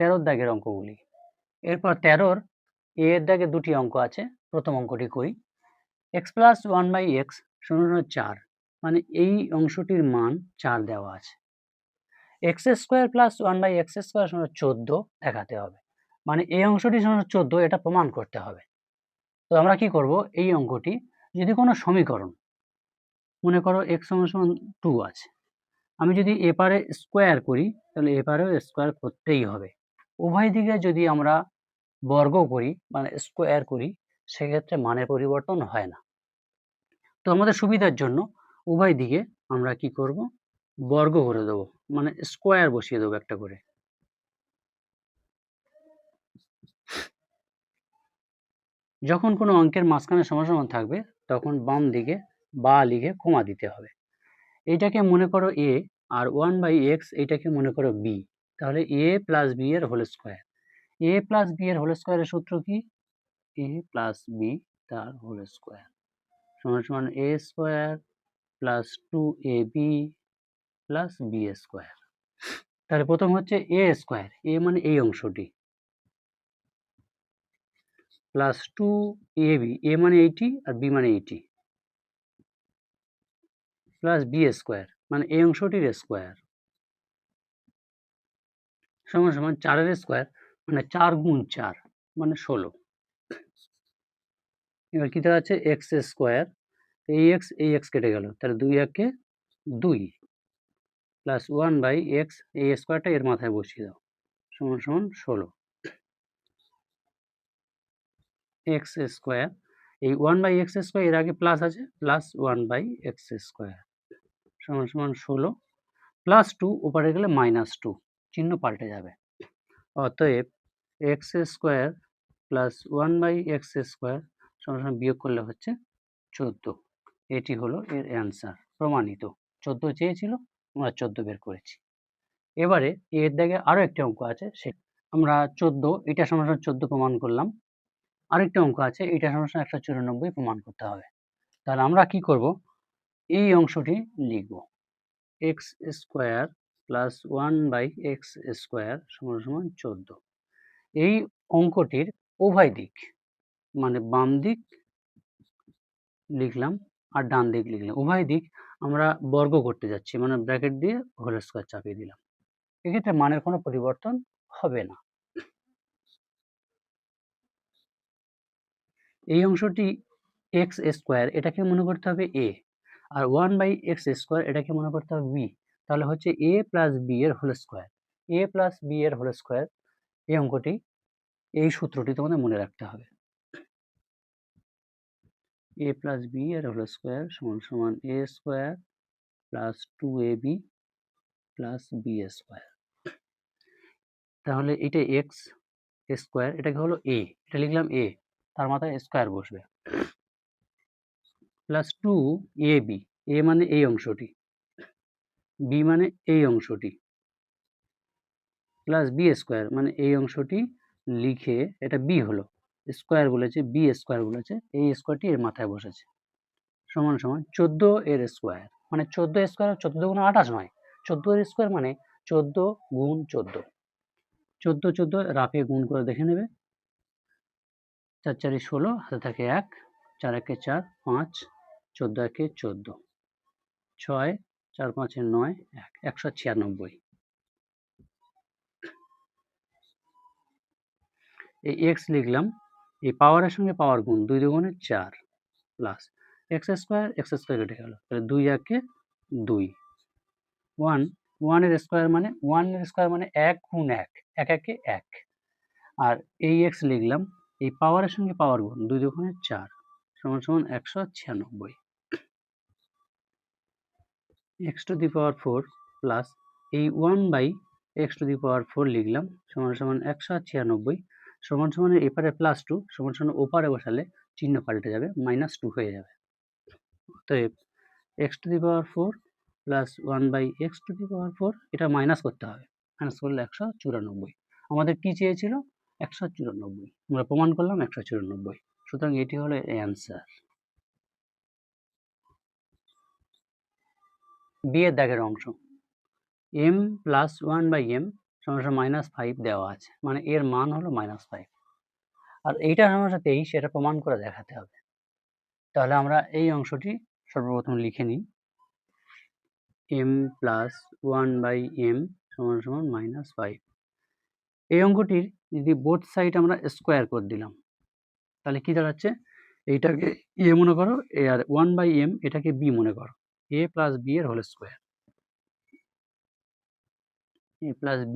13 দাগের অঙ্কগুলি। এরপর 13 এর দাগে দুটি অঙ্ক আছে। প্রথম অঙ্কটি করি। x প্লাস 1/x সমান 4, মানে এই অংশটির মান 4 দেওয়া আছে। x square plus 1/x square সমান 14 দেখাতে হবে, মানে এই অংশটি সমান 14 এটা প্রমাণ করতে হবে। তো আমরা কি করব, এই অঙ্কটি যদি কোনো সমীকরণ, মনে করো x সমান 2 আছে, আমি যদি এপারে স্কোয়ার করি তাহলে এপারেও স্কোয়ার করতেই হবে। উভয় দিকে যদি আমরা বর্গ করি মানে স্কোয়ার করি, সেক্ষেত্রে মানের পরিবর্তন হয় না। তো আমাদের সুবিধার জন্য উভয় দিকে আমরা কি করব, বর্গ করে দেবো, মানে স্কোয়ার বসিয়ে দেবো একটা করে। যখন কোনো অঙ্কের মাঝখানে সমান থাকবে তখন বাম দিকে বা লিখে কমা দিতে হবে। এইটাকে মনে করো a, আর 1/x এইটাকে মনে করো b। তাহলে a প্লাস b এর whole square. a plus b এর হোল স্কোয়ারের সূত্র কি? a প্লাস b তার হোল স্কোয়ার সমান সমান a square plus 2ab plus b square. তাহলে প্রথম হচ্ছে a স্কোয়ার, a মানে এই অংশটি, প্লাস 2ab, a মানে এইটি আর b মানে এইটি, প্লাস b স্কোয়ার মানে এই অংশটির স্কোয়ার সমান সমান 4 এর স্কোয়ার মানে 4 গুণ 4 মানে 16। এবার কি দাঁড়াচ্ছে x স্কোয়ার, এই x কেটে গেল, তাহলে 2 একে 2 প্লাস 1/x, এই স্কোয়ারটা এর মাথায় বসিয়ে দাও, সমান সমান 16 x স্কোয়ার। এই 1/x স্কোয়ার এর আগে প্লাস আছে, প্লাস 1/x স্কোয়ার সমান সমান 16 প্লাস 2 ওপারে গেলে মাইনাস 2, চিহ্ন পাল্টে যাবে। অতএব x square plus 1/x square সমান সমান বিয়োগ করলে হচ্ছে 14। এটি হলো এর অ্যান্সার, প্রমাণিত। 14 চেয়েছিল, আমরা 14 বের করেছি। এবারে এর দাগে আরো একটি অঙ্ক আছে, সে আমরা 14 এটা সমান সমান 14 প্রমাণ করলাম। আরেকটা অঙ্ক আছে, এটা সমান সমান 194 প্রমাণ করতে হবে। তাহলে আমরা কি করব, এই অংশটি লিখব, x square plus 1/x square সমান সমান 14। এই অঙ্কটির উভয় দিক, মানে বাম দিক লিখলাম আর ডান দিক লিখলাম, উভয় দিক আমরা বর্গ করতে যাচ্ছি, মানে ব্র্যাকেট দিয়ে হোল স্কোয়ার চাপিয়ে দিলাম। এক্ষেত্রে মানের কোনো পরিবর্তন হবে না। এই অংশটি x স্কোয়ার, এটাকে মনে করতে হবে a, আর 1/x স্কোয়ার এটাকে মনে করতে হবে b। তাহলে হচ্ছে a প্লাস b এর whole square. a plus b এর হোল স্কোয়ার, এই অঙ্কটি, এই সূত্রটি তোমাদের মনে রাখতে হবে। a প্লাস b এর হোল স্কোয়ার সমান সমান a square plus 2ab plus b square. তাহলে এটা x স্কোয়ার, এটাকে হলো a, এটা লিখলাম a, তার মাথায় স্কোয়ার বসবে, প্লাস 2ab, a মানে এই অংশটি, b মানে এই অংশটি, প্লাস b স্কোয়ার মানে এই অংশটি লিখে, এটা b হলো, স্কোয়ার বলেছে, b স্কোয়ার বলেছে, এই স্কোয়ারটি এর মাথায় বসেছে, সমান সমান 14 এর স্কোয়ার, মানে 14 স্কোয়ার, 14 গুণ 28 নয়, 14 এর স্কোয়ার মানে 14 গুণ 14, 14 রাফে গুণ করে দেখে নেবে, 4 4 16, হাতে থাকে 1, 4 1 4, 5, 14 1 14, 6 4 5 9, 196। এই এক্স লিখলাম, এই পাওয়ারের সঙ্গে পাওয়ার গুণ, 2 দুগুণে 4 প্লাস এক্স স্কোয়ার কেটে গেল, তাহলে 2 একে 2, 1 এর স্কোয়ার মানে 1 গুণ 1, 1 একে 1, আর এই এক্স লিখলাম, এই পাওয়ারের সঙ্গে পাওয়ার গুণ, 2 দুগুণে 4 সমান সমান 196। X two the power 4 plus এই 1/x টু দি পাওয়ার 4 লিখলাম, সমান সমান 196 সমান সমান এপারে প্লাস 2 সমান সমান ওপারে বসালে চিহ্ন পাল্টে যাবে, -2 হয়ে যাবে। অতএব x to the power 4 plus 1/x to the power 4, এটা মাইনাস করতে হবে, মাইনাস করলে 194। আমাদের কি চেয়েছিল? 194, আমরা প্রমাণ করলাম 194। সুতরাং এটি হলো অ্যান্সার। বি এর দাগের অংশ, m প্লাস 1/m সমান -5 দেওয়া আছে, মানে এর মান হলো -5। আর এইটা সমস্যা 23, এটা প্রমাণ করে দেখাতে হবে। তাহলে আমরা এই অংশটি সর্বপ্রথম লিখে নিই, m প্লাস 1/m সমান -5। এই অঙ্কটির যদি বোথ সাইড আমরা স্কোয়ার করে দিলাম, তাহলে কি দাঁড়াচ্ছে, এইটাকে a মনে করো, আর 1/m এটাকে b মনে করো, a প্লাস b এর whole square, a plus b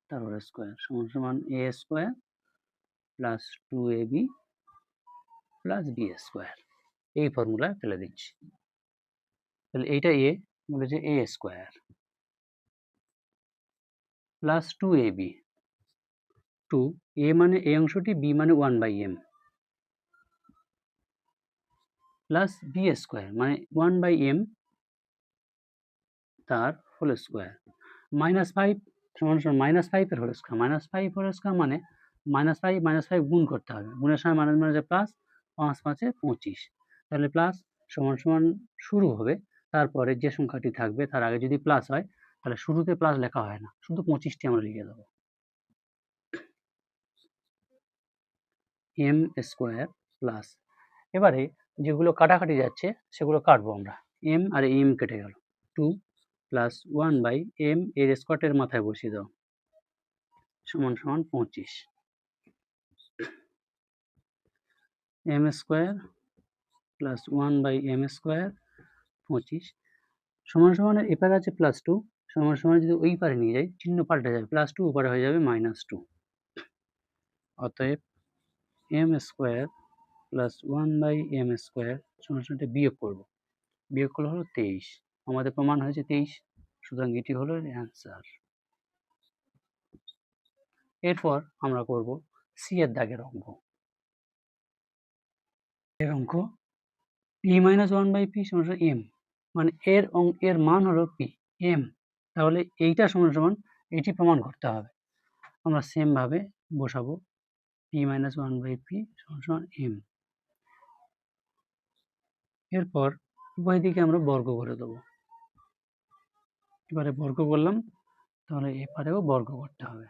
তার হোল স্কোয়ার সমান a square plus 2ab plus b square. এই ফর্মুলায় ফেলে দিচ্ছি। তাহলে এইটা a বলেছে a square plus 2ab, 2 a মানে এই অংশটি, b মানে 1/m প্লাস b স্কোয়ার মানে 1/m তার হোল স্কোয়ার, -5 সমান -5 এর হোল স্কোয়ার, -5 হোল স্কোয়ার মানে -5 গুণ করতে হবে, গুণের সময় মাইনাস মাইনাসে প্লাস, 5 5 25। তাহলে প্লাস সমান শুরু হবে, তারপরে যে সংখ্যাটি থাকবে তার আগে যদি প্লাস হয় তাহলে শুরুতে প্লাস লেখা হয় না, শুধু 25টি আমরা লিখে দেবো। m স্কোয়ার প্লাস, এবারে যেগুলো কাটাকাটি যাচ্ছে সেগুলো কাটবো আমরা, m আর m কেটে গেল, 2 প্লাস 1/m এর স্কোয়ারের মাথায় বসিয়ে দাও সমান 25, m square plus 1/m square 25 সমান এপারে আছে +2 সমান যদি ওই পারে নিয়ে যাই চিহ্ন পাল্টে যাবে, +2 উপরে হয়ে যাবে -2। অতএব m square plus 1/m square সমান বিয়োগ করব, বিয়োগ করলে হলো 23। আমাদের প্রমাণ হয়েছে 23, সুতরাং এটি হলো অ্যান্সার। এরপর আমরা করব সি এর দাগের অঙ্ক। এর অঙ্ক p-1/p সমান m, মানে এর মান হলো p, m, তাহলে এইটা সমান এটি প্রমাণ করতে হবে। আমরা সেম ভাবে বসাবো p-1/p সমান m। এরপর উভয় দিকে আমরা বর্গ করে দেবো, এবারে বর্গ করলাম, তাহলে এপারেও বর্গ করতে হবে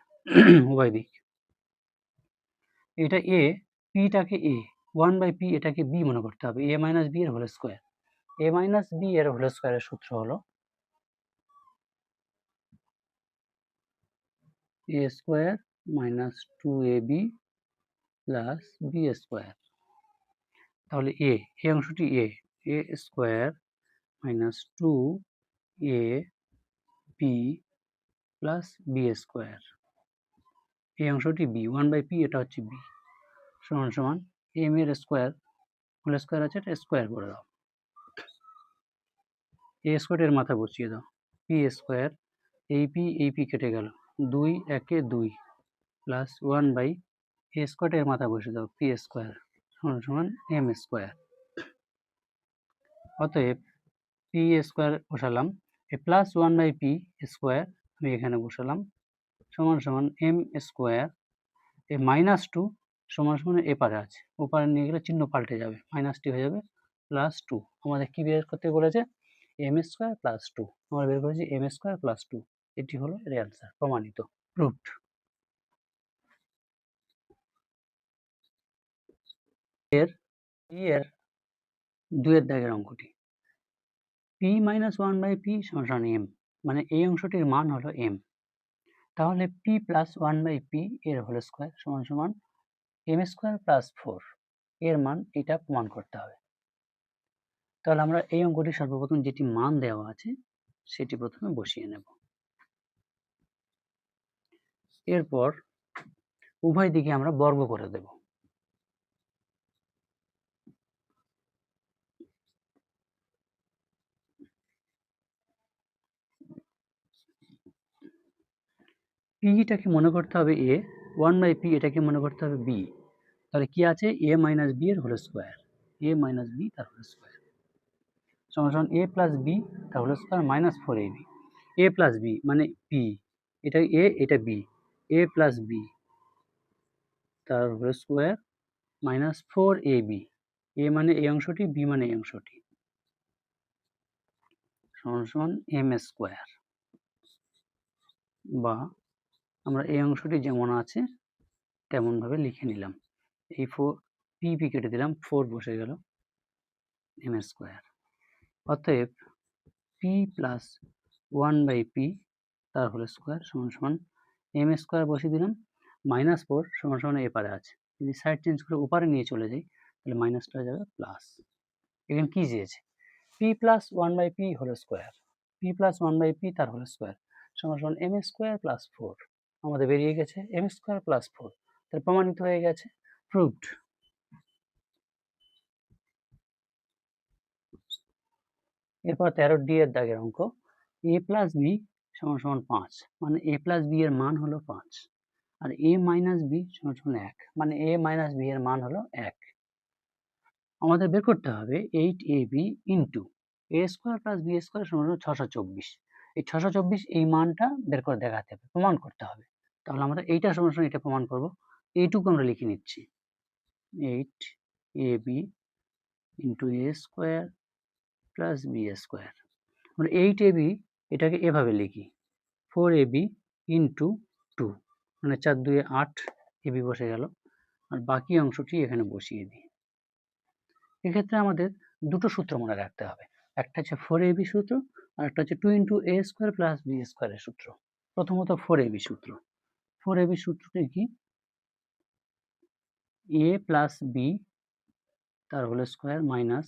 উভয় দিক। এটা a, p-টাকে a, 1/p এটাকে b মনে করতে হবে, a - b এর হোল স্কোয়ার, a - b এর হোল স্কোয়ারের সূত্র হলো a square minus 2ab plus b square. তাহলে এই অংশটি a square minus 2ab plus b square, এই অংশটি b, 1/p এটা হচ্ছে b সমান m এর স্কোয়ার, হোল স্কোয়ার আছে, এটা স্কোয়ার করে দাও, a স্কোয়ারের মাথা বসিয়ে দাও, p স্কোয়ার, এই p কেটে গেল, 2 একে 2 প্লাস 1/a স্কোয়ারের মাথা বসিয়ে দাও, p স্কোয়ার সমান m স্কোয়ার। অতএব p স্কোয়ার বসালাম, এ প্লাস 1/p স্কোয়ার আমি এখানে বসালাম সমান m স্কোয়ার, এ -2 সমান এপারে আছে, ওপারে নিয়ে গেলে চিহ্ন পাল্টে যাবে, -t হয়ে যাবে +2। আমাদের কি বের করতে বলেছে, m স্কোয়ার প্লাস 2, আমরা বের করেছি m স্কোয়ার প্লাস 2, এটি হলো এর অ্যান্সার, প্রমাণিত, প্রুভড। এর 2 এর দাগের অঙ্কটি, p-1/p সমান m, মানে এই অংশটির মান হলো m, তাহলে p প্লাস 1/p এর হোল স্কোয়ার সমান m স্কোয়ার প্লাস 4, এর মান এটা প্রমাণ করতে হবে। তাহলে আমরা এই অঙ্কটি সর্বপ্রথম যেটি মান দেওয়া আছে সেটি প্রথমে বসিয়ে নেব, এরপর উভয় দিকে আমরা বর্গ করে দেব। p-টাকে মনে করতে হবে a, 1/p এটাকে মনে করতে হবে b, তাহলে কি আছে, a - b এর হোল স্কোয়ার, a - b তার হোল স্কোয়ার সমান a প্লাস b তার whole square -4ab, a plus b মানে p, এটা a এটা b, a প্লাস b তার হোল স্কোয়ার -4ab, a মানে এই অংশটি, b মানে এই অংশটি সমান m স্কোয়ার, বা আমরা এই অংশটি যেমন আছে তেমনভাবে লিখে নিলাম। এই পি কেটে দিলাম, 4 বসে গেল এম স্কোয়ার। অতএব পি প্লাস 1/p তার হোল স্কোয়ার সমান সমান এম স্কোয়ার বসিয়ে দিলাম, -4 সমান সমান এপারে আছে। যদি সাইড চেঞ্জ করে ওপারে নিয়ে চলে যাই তাহলে মাইনাসটা হয়ে যাবে প্লাস। এখানে কি চেয়েছে? P plus 1/p whole square, p plus 1/p তার হোল স্কোয়ার সমান সমান এম স্কোয়ার প্লাস 4। আমাদের বেরিয়ে গেছে এম স্কোয়ার প্লাস 4, তাহলে প্রমাণিত হয়ে গেছে, প্রুভড। এরপর 13 ডি এর দাগের অঙ্ক, a প্লাস বি সমান সমান 5, মানে a প্লাস বি এর মান হলো 5, আর a মাইনাস বি সমান সমান 1, মানে a মাইনাস বি এর মান হলো 1। আমাদের বের করতে হবে 8ab into a square plus b square সমান 624। এই 624 এই মানটা বের করে দেখাতে হবে, প্রমাণ করতে হবে। তাহলে আমরা এইটা সমান সমান এটা প্রমাণ করব। এইটুকু আমরা লিখে নিচ্ছি, 8ab into a square plus b square. আমরা 8ab এটাকে এভাবে লিখি, 4ab ইন্টু 2, মানে 4 2 8 ab বসে গেল, আর বাকি অংশটি এখানে বসিয়ে দিই। এক্ষেত্রে আমাদের দুটো সূত্র মনে রাখতে হবে, একটা হচ্ছে 4ab সূত্র আর একটা হচ্ছে 2 into a square plus b স্কোয়ারের সূত্র। প্রথমত 4ab সূত্র, 4ab সূত্রটি কি? a প্লাস বি তার whole square minus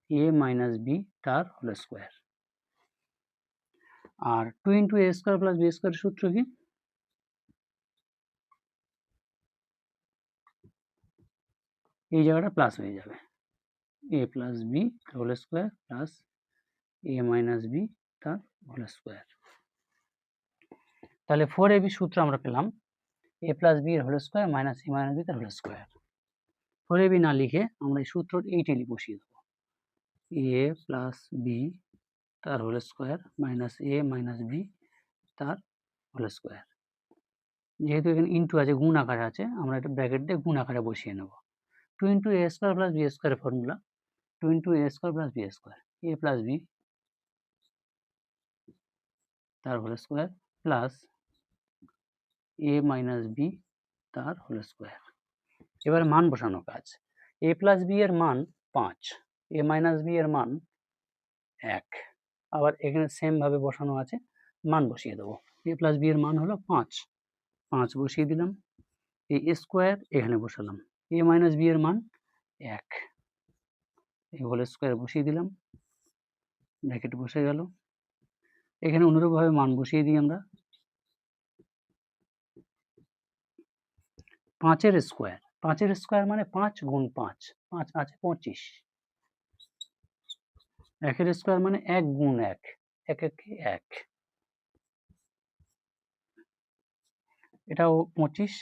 a minus b তার হোল স্কোয়ার। আর 2 into a square plus b স্কোয়ারের সূত্র কি? এই জায়গাটা প্লাস হয়ে যাবে, a plus b whole square plus a minus b তার হোল স্কোয়ার। তাহলে 4ab সূত্র আমরা পেলাম a প্লাস বি এর whole square minus a minus b তার হোল স্কোয়ার। 4ab না লিখে আমরা এই সূত্র এইটি বসিয়ে দেবো, a প্লাস বি তার whole square minus a minus b তার হোল স্কোয়ার। যেহেতু এখানে ইন্টু আছে, গুণ আকারে আছে, আমরা এটা ব্র্যাকেট দিয়ে গুণ আকারে বসিয়ে নেব। 2 into a square plus b স্কোয়ারের formula 2 into a square plus b square, a plus b তার whole square plus a minus b তার হোল স্কোয়ার। এবার মান বসানো কাজ, a প্লাস বি এর মান 5, a মাইনাস বি এর মান 1। আবার এখানে সেম ভাবে বসানো আছে, মান বসিয়ে দেবো। a প্লাস বি এর মান হলো 5, 5 বসিয়ে দিলাম, এই স্কোয়ার এখানে বসালাম, a মাইনাস বি এর মান 1, এই হোল স্কোয়ার বসিয়ে দিলাম, ব্র্যাকেট বসে গেল। এখানে অনুরূপভাবে মান বসিয়ে দিই আমরা, 5 স্কোয়ার, 5 স্কোয়ার মানে 5 গুণ 5, 5 আছে 25, 1 স্কোয়ার মানে 1 গুণ 1, 1 1 1, এটাও 25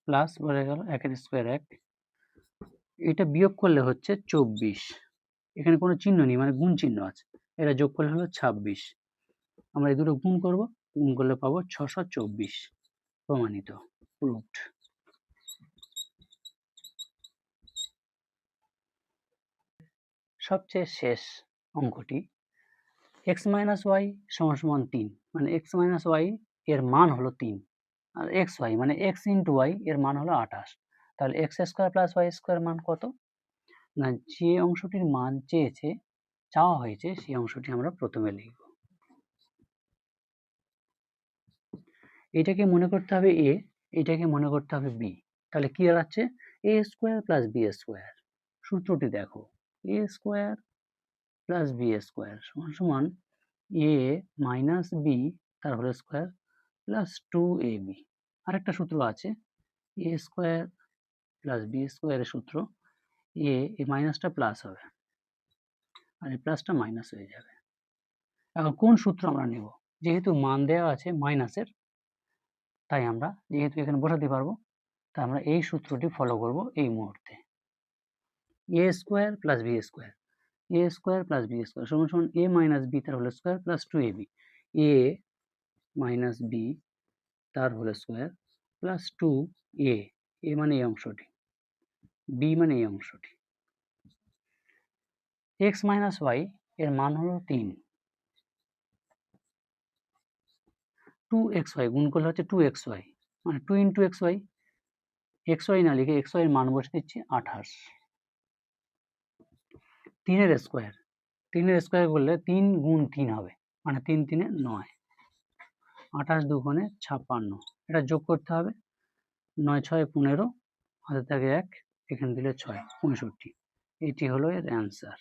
প্লাস বলে গেল 1 স্কোয়ার 1, এটা বিয়োগ করলে হচ্ছে 24, এখানে কোনো চিহ্ন নেই মানে গুণ চিহ্ন আছে, এটা যোগ করলে হলো 26। আমরা এই দুটো গুণ করব, গুণ করলে পাবো 624, প্রমাণিত, প্রুভড। সবচেয়ে শেষ অঙ্কটি, x মাইনাস ওয়াই সমান সমান 3, মানে x মাইনাস ওয়াই এর মান হলো 3, আর এক্স ওয়াই মানে x ইন্টু ওয়াই এর মান হলো 28। তাহলে x square plus y square মান কত? না, যে অংশটির মান চাওয়া হয়েছে সেই অংশটি আমরা প্রথমে লিখব। এটাকে মনে করতে হবে a, এটাকে মনে করতে হবে b। তাহলে কি দাঁড়াচ্ছে? a square plus b square. সূত্রটি দেখো, a square plus b square সমান সমান a মাইনাস বি তার হোল স্কোয়ার প্লাস 2ab। আরেকটা সূত্র আছে, a স্কোয়ার প্লাস বি স্কোয়ারের সূত্র, এই মাইনাসটা প্লাস হবে আর এই প্লাসটা মাইনাস হয়ে যাবে। এখন কোন সূত্র আমরা নেব? যেহেতু মান দেওয়া আছে মাইনাসের, তাই আমরা যেহেতু এখানে বসাতে পারবো, তাই আমরা এই সূত্রটি ফলো করব এই মুহূর্তে। a square plus b square, a square plus b square সমান সমান a মাইনাস বি তার whole square plus 2ab, a minus b তার whole square plus 2a, a মানে এই অংশটি, b মানে এই অংশটি। x মাইনাস ওয়াই এর মান হলো 3, 2xy গুণ করলে হচ্ছে 2xy, মানে 2 ইন্টু xy, xy না লিখে xy এর মান বসে দিচ্ছি 28। 3 এর স্কোয়ার, 3 এর স্কোয়ার করলে 3 গুণ 3 হবে, মানে 3 3 এ 9, 28 দুগুণে 56, এটা যোগ করতে হবে, 9 6 15, হাতে থাকে 1, এখানে দিলে 6, 65, এটি হলো এর অ্যান্সার।